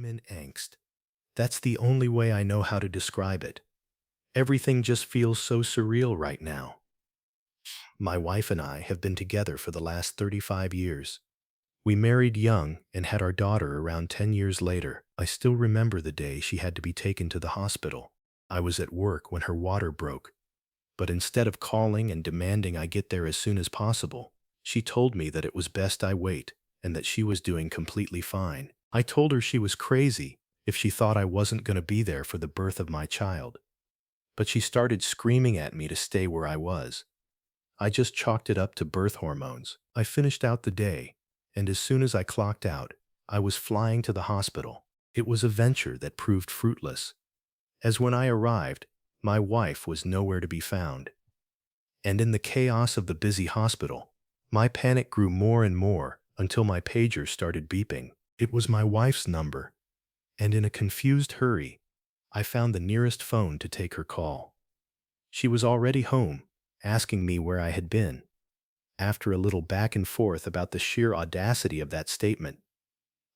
I'm in angst. That's the only way I know how to describe it. Everything just feels so surreal right now. My wife and I have been together for the last 35 years. We married young and had our daughter around 10 years later. I still remember the day she had to be taken to the hospital. I was at work when her water broke, but instead of calling and demanding I get there as soon as possible, she told me that it was best I wait and that she was doing completely fine. I told her she was crazy if she thought I wasn't going to be there for the birth of my child, but she started screaming at me to stay where I was. I just chalked it up to birth hormones. I finished out the day, and as soon as I clocked out, I was flying to the hospital. It was a venture that proved fruitless, as when I arrived, my wife was nowhere to be found. And in the chaos of the busy hospital, my panic grew more and more until my pager started beeping. It was my wife's number, and in a confused hurry, I found the nearest phone to take her call. She was already home, asking me where I had been. After a little back and forth about the sheer audacity of that statement,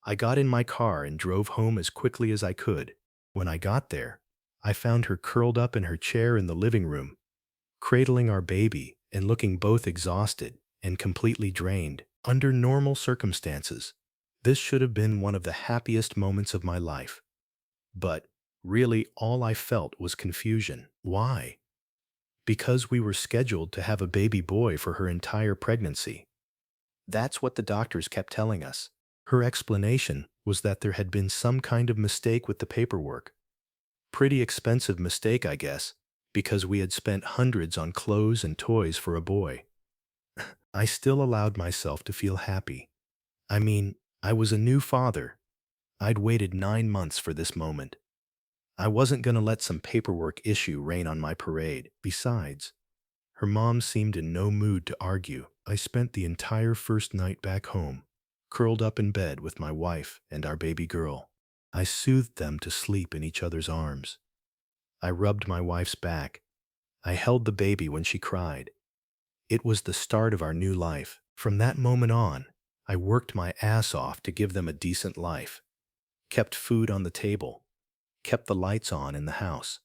I got in my car and drove home as quickly as I could. When I got there, I found her curled up in her chair in the living room, cradling our baby and looking both exhausted and completely drained. Under normal circumstances, this should have been one of the happiest moments of my life. But really, all I felt was confusion. Why? Because we were scheduled to have a baby boy for her entire pregnancy. That's what the doctors kept telling us. Her explanation was that there had been some kind of mistake with the paperwork. Pretty expensive mistake, I guess, because we had spent hundreds on clothes and toys for a boy. I still allowed myself to feel happy. I mean, I was a new father. I'd waited 9 months for this moment. I wasn't going to let some paperwork issue rain on my parade. Besides, her mom seemed in no mood to argue. I spent the entire first night back home, curled up in bed with my wife and our baby girl. I soothed them to sleep in each other's arms. I rubbed my wife's back. I held the baby when she cried. It was the start of our new life. From that moment on, I worked my ass off to give them a decent life, kept food on the table, kept the lights on in the house.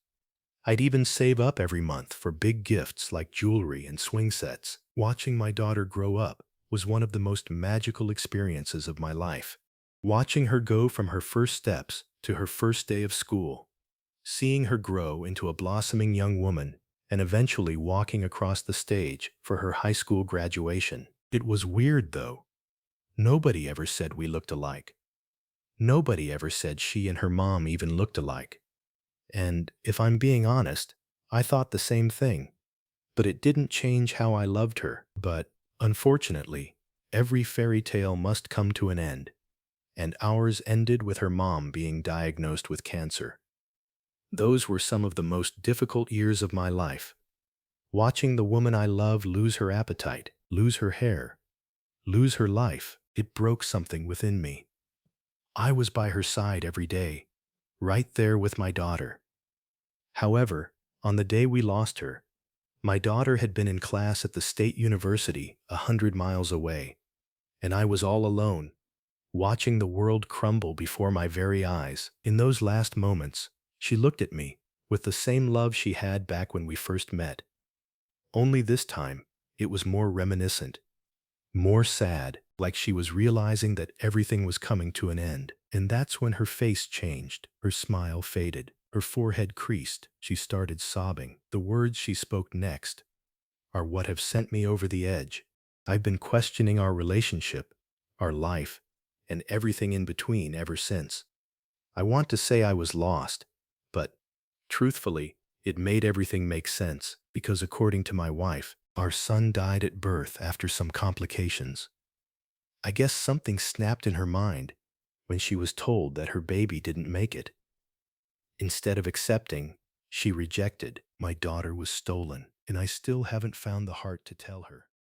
I'd even save up every month for big gifts like jewelry and swing sets. Watching my daughter grow up was one of the most magical experiences of my life. Watching her go from her first steps to her first day of school, seeing her grow into a blossoming young woman, and eventually walking across the stage for her high school graduation. It was weird, though. Nobody ever said we looked alike. Nobody ever said she and her mom even looked alike. And if I'm being honest, I thought the same thing. But it didn't change how I loved her. But, unfortunately, every fairy tale must come to an end, and ours ended with her mom being diagnosed with cancer. Those were some of the most difficult years of my life. Watching the woman I love lose her appetite, lose her hair, lose her life, it broke something within me. I was by her side every day, right there with my daughter. However, on the day we lost her, my daughter had been in class at the state university 100 miles away, and I was all alone, watching the world crumble before my very eyes. In those last moments, she looked at me with the same love she had back when we first met. Only this time, it was more reminiscent, more sad, like she was realizing that everything was coming to an end. And that's when her face changed, her smile faded, her forehead creased. She started sobbing. The words she spoke next are what have sent me over the edge. I've been questioning our relationship, our life, and everything in between ever since. I want to say I was lost, but truthfully, it made everything make sense because according to my wife, our son died at birth after some complications. I guess something snapped in her mind when she was told that her baby didn't make it. Instead of accepting, she rejected. My daughter was stolen, and I still haven't found the heart to tell her.